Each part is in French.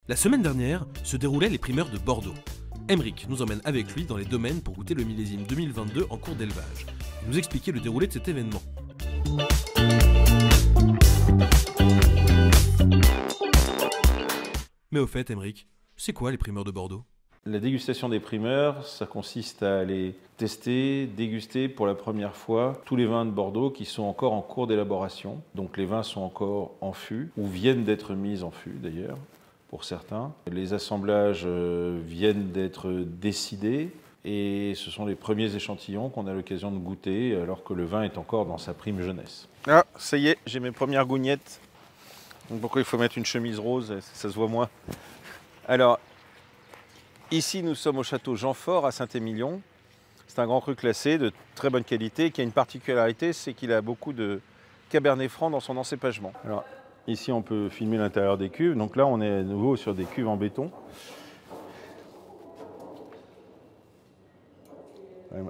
La semaine dernière se déroulaient les primeurs de Bordeaux. Aymeric nous emmène avec lui dans les domaines pour goûter le millésime 2022 en cours d'élevage et nous expliquer le déroulé de cet événement. Mais au fait, Aymeric, c'est quoi les primeurs de Bordeaux ? La dégustation des primeurs, ça consiste à aller tester, déguster pour la première fois tous les vins de Bordeaux qui sont encore en cours d'élaboration. Donc les vins sont encore en fût, ou viennent d'être mis en fût d'ailleurs, pour certains. Les assemblages viennent d'être décidés et ce sont les premiers échantillons qu'on a l'occasion de goûter alors que le vin est encore dans sa prime jeunesse. Ah, ça y est, j'ai mes premières gougnettes. Donc pourquoi il faut mettre une chemise rose, ça se voit moins. Alors, ici, nous sommes au château Jeanfort à Saint-Émilion. C'est un grand cru classé de très bonne qualité qui a une particularité, c'est qu'il a beaucoup de cabernet franc dans son encépagement. Alors, ici, on peut filmer l'intérieur des cuves. Donc là, on est à nouveau sur des cuves en béton.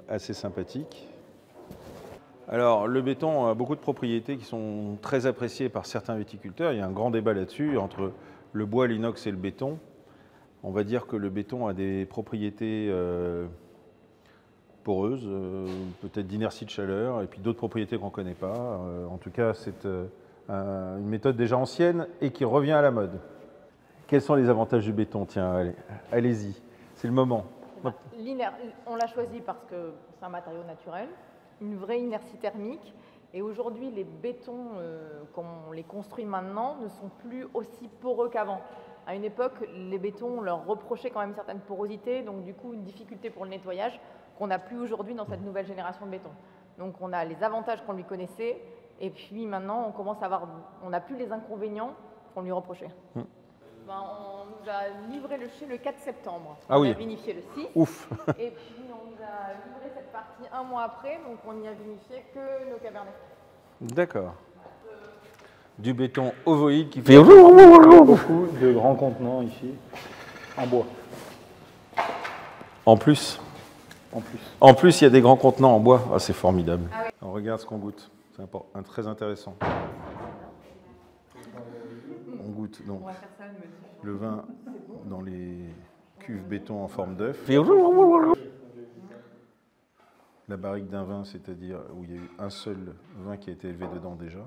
Assez sympathique. Alors, le béton a beaucoup de propriétés qui sont très appréciées par certains viticulteurs. Il y a un grand débat là-dessus entre le bois, l'inox et le béton. On va dire que le béton a des propriétés poreuses, peut-être d'inertie de chaleur, et puis d'autres propriétés qu'on ne connaît pas. En tout cas, c'est une méthode déjà ancienne et qui revient à la mode. Quels sont les avantages du béton? Tiens, allez-y, c'est le moment. On l'a choisi parce que c'est un matériau naturel, une vraie inertie thermique. Et aujourd'hui, les bétons, comme on les construit maintenant, ne sont plus aussi poreux qu'avant. À une époque, les bétons, on leur reprochait quand même certaines porosités, donc du coup une difficulté pour le nettoyage qu'on n'a plus aujourd'hui dans cette nouvelle génération de béton. Donc on a les avantages qu'on lui connaissait, et puis maintenant on commence à avoir, on n'a plus les inconvénients qu'on lui reprochait. On nous a livré le chai le 4 septembre. Ah on oui. a vinifié le 6. Ouf. Et puis on nous a livré cette partie un mois après, donc on n'y a vinifié que nos cabernets. D'accord. Du béton ovoïde qui fait beaucoup de grands contenants ici, en bois. En plus, il y a des grands contenants en bois. Ah, c'est formidable. Ah oui. On regarde ce qu'on goûte. C'est très intéressant. On goûte donc le vin dans les cuves béton en forme d'œuf. La barrique d'un vin, c'est-à-dire où il y a eu un seul vin qui a été élevé dedans déjà.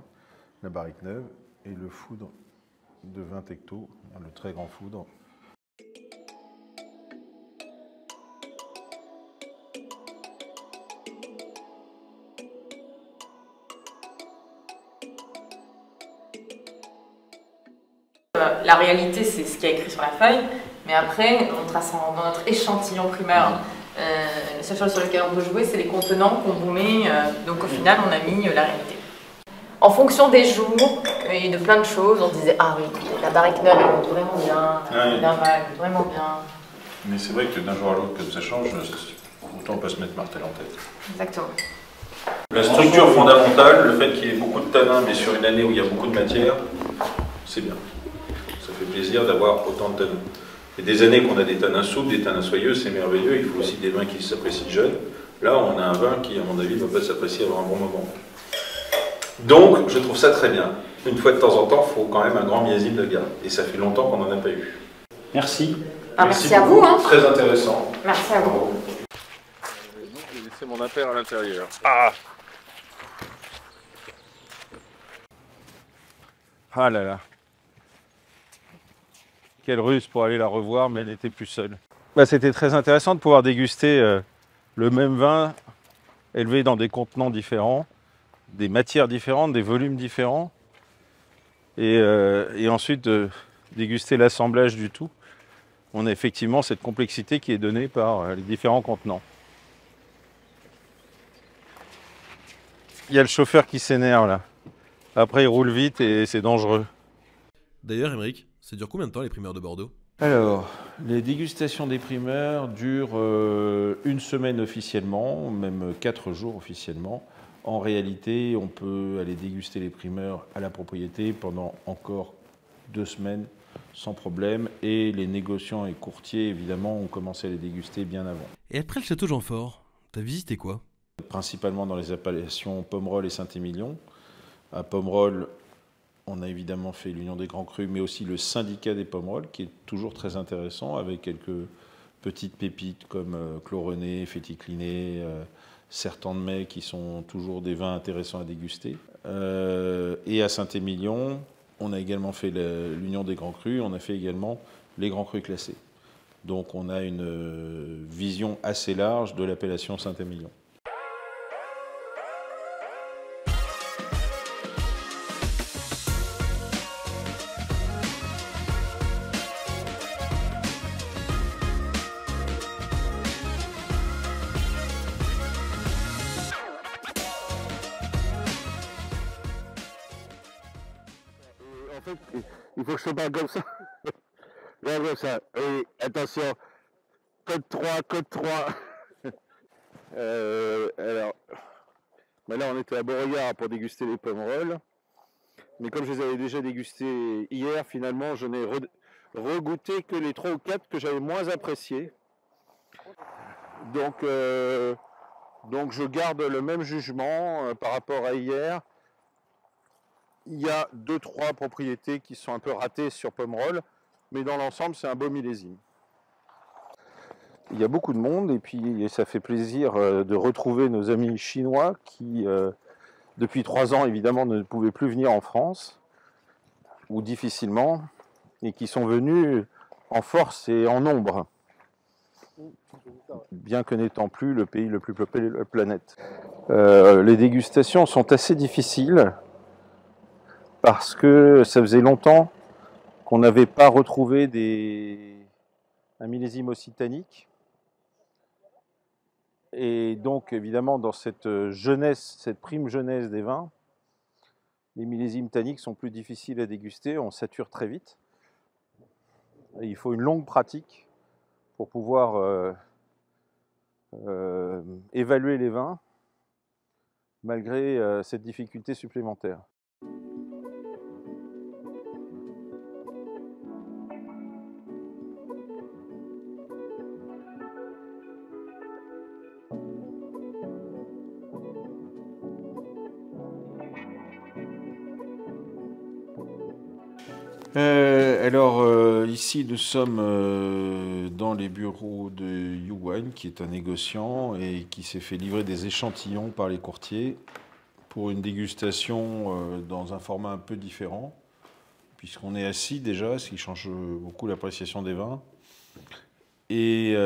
La barrique neuve et le foudre de 20 hectos, le très grand foudre. La réalité, c'est ce qui est écrit sur la feuille, mais après, dans notre échantillon primaire, la seule chose sur laquelle on peut jouer, c'est les contenants qu'on vous met. Donc au final, on a mis la réalité. En fonction des jours et de plein de choses, on disait ah oui, la barrique neuve elle monte vraiment bien, la vin elle monte vraiment bien. Mais c'est vrai que d'un jour à l'autre, comme ça change, autant on peut se mettre Martel en tête. Exactement. La structure fondamentale, le fait qu'il y ait beaucoup de tanins, mais sur une année où il y a beaucoup de matière, c'est bien. Ça fait plaisir d'avoir autant de tanins. Et des années qu'on a des tanins souples, des tanins soyeux, c'est merveilleux. Il faut aussi des vins qui s'apprécient jeunes. Là, on a un vin qui, à mon avis, ne va pas s'apprécier avant un bon moment. Donc, je trouve ça très bien. Une fois de temps en temps, il faut quand même un grand millésime de garde. Et ça fait longtemps qu'on n'en a pas eu. Merci. Merci à vous. Hein. Très intéressant. Merci à vous. J'ai laissé mon impair à l'intérieur. Ah là là. Quelle ruse pour aller la revoir, mais elle n'était plus seule. C'était très intéressant de pouvoir déguster le même vin élevé dans des contenants différents, des matières différentes, des volumes différents, et ensuite déguster l'assemblage du tout. On a effectivement cette complexité qui est donnée par les différents contenants. Il y a le chauffeur qui s'énerve là. Après il roule vite et c'est dangereux. D'ailleurs, Aymeric, ça dure combien de temps les primeurs de Bordeaux ? Alors, les dégustations des primeurs durent une semaine officiellement, même 4 jours officiellement. En réalité, on peut aller déguster les primeurs à la propriété pendant encore 2 semaines sans problème. Et les négociants et courtiers, évidemment, ont commencé à les déguster bien avant. Et après le château Jeanfort, t'as visité quoi ? Principalement dans les appellations Pomerol et Saint-Émilion. À Pomerol, On a évidemment fait l'Union des Grands Crus, mais aussi le syndicat des Pomerol, qui est toujours très intéressant, avec quelques petites pépites comme Clos René, Féticliné, Sertan de Mai, qui sont toujours des vins intéressants à déguster. Et à Saint-Émilion, on a également fait l'Union des Grands Crus, on a fait également les Grands Crus classés. Donc on a une vision assez large de l'appellation Saint-Émilion. En fait, il faut que je te parle comme ça. Là, comme ça. Et attention, code 3, code 3. Alors, ben là, on était à Beauregard pour déguster les Pomerol. Mais comme je les avais déjà dégustés hier, finalement, je n'ai regoûté que les 3 ou 4 que j'avais moins appréciés. Donc, je garde le même jugement par rapport à hier. Il y a 2-3 propriétés qui sont un peu ratées sur Pomerol, mais dans l'ensemble, c'est un beau millésime. Il y a beaucoup de monde et puis ça fait plaisir de retrouver nos amis chinois qui, depuis 3 ans, évidemment, ne pouvaient plus venir en France, ou difficilement, et qui sont venus en force et en nombre, bien que n'étant plus le pays le plus peuplé de la planète. Les dégustations sont assez difficiles, parce que ça faisait longtemps qu'on n'avait pas retrouvé un millésime occitanique. Et donc, évidemment, dans cette jeunesse, cette prime jeunesse des vins, les millésimes tanniques sont plus difficiles à déguster, on sature très vite. Et il faut une longue pratique pour pouvoir évaluer les vins, malgré cette difficulté supplémentaire. Ici nous sommes dans les bureaux de Yuan, qui est un négociant et qui s'est fait livrer des échantillons par les courtiers pour une dégustation dans un format un peu différent, puisqu'on est assis déjà, ce qui change beaucoup l'appréciation des vins, et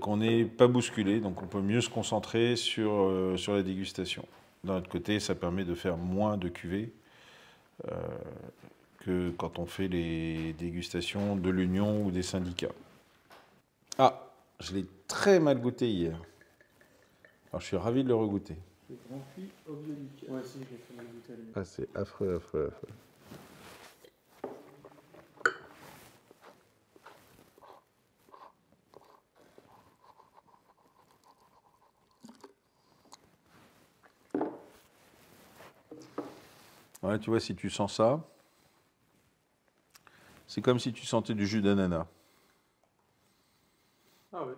qu'on n'est pas bousculé, donc on peut mieux se concentrer sur la dégustation. D'un autre côté, ça permet de faire moins de cuvées que quand on fait les dégustations de l'Union ou des syndicats. Ah, je l'ai très mal goûté hier. Alors je suis ravi de le regoûter. Le Grand Puy Ovionique. Ouais, si, j'ai fait mal goûter. Ah, c'est affreux, affreux, affreux. Ouais, tu vois, si tu sens ça, c'est comme si tu sentais du jus d'ananas. Ah ouais.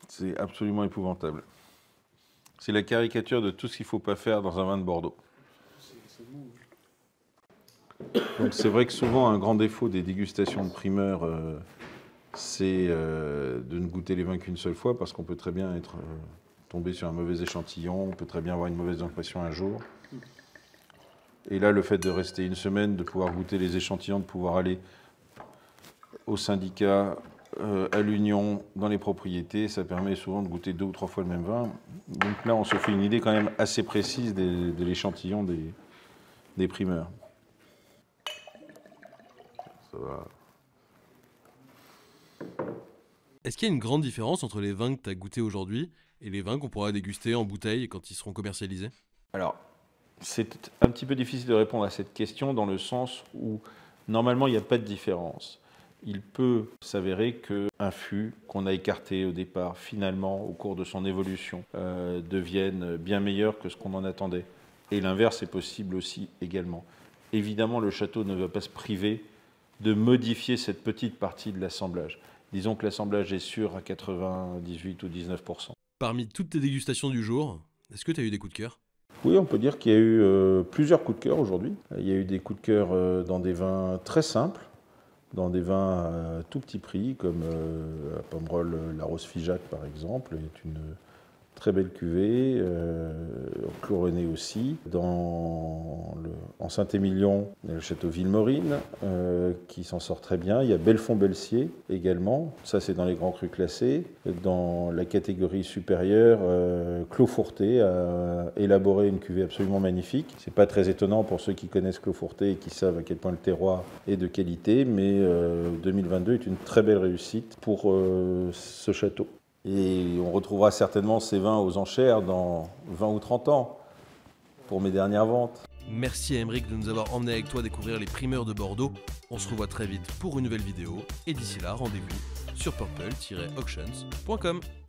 C'est absolument épouvantable. C'est la caricature de tout ce qu'il ne faut pas faire dans un vin de Bordeaux. C'est mou. Donc c'est vrai que souvent, un grand défaut des dégustations de primeurs, c'est de ne goûter les vins qu'une seule fois, parce qu'on peut très bien être tombé sur un mauvais échantillon, on peut très bien avoir une mauvaise impression un jour. Et là, le fait de rester une semaine, de pouvoir goûter les échantillons, de pouvoir aller au syndicat, à l'Union, dans les propriétés, ça permet souvent de goûter 2 ou 3 fois le même vin. Donc là, on se fait une idée quand même assez précise de l'échantillon des primeurs. Ça va. Est-ce qu'il y a une grande différence entre les vins que tu as goûtés aujourd'hui et les vins qu'on pourra déguster en bouteille quand ils seront commercialisés? Alors, c'est un petit peu difficile de répondre à cette question dans le sens où, normalement, il n'y a pas de différence. Il peut s'avérer qu'un fût qu'on a écarté au départ, finalement, au cours de son évolution, devienne bien meilleur que ce qu'on en attendait. Et l'inverse est possible aussi également. Évidemment, le château ne va pas se priver de modifier cette petite partie de l'assemblage. Disons que l'assemblage est sûr à 98 ou 19%. Parmi toutes tes dégustations du jour, est-ce que tu as eu des coups de cœur? Oui, on peut dire qu'il y a eu plusieurs coups de cœur aujourd'hui. Il y a eu des coups de cœur dans des vins très simples, dans des vins à tout petit prix, comme la Pomerol, la Rose Figeac par exemple, est une très belle cuvée, Chlorennée aussi. En Saint-Émilion, il y a le château Villemorine qui s'en sort très bien. Il y a Belfond-Belsier également, ça c'est dans les grands crus classés. Dans la catégorie supérieure, Clos Fourté a élaboré une cuvée absolument magnifique. C'est pas très étonnant pour ceux qui connaissent Clos Fourté et qui savent à quel point le terroir est de qualité, mais 2022 est une très belle réussite pour ce château. Et on retrouvera certainement ces vins aux enchères dans 20 ou 30 ans pour mes dernières ventes. Merci à Aymeric de nous avoir emmenés avec toi découvrir les primeurs de Bordeaux. On se revoit très vite pour une nouvelle vidéo. Et d'ici là, rendez-vous sur purple-auctions.com.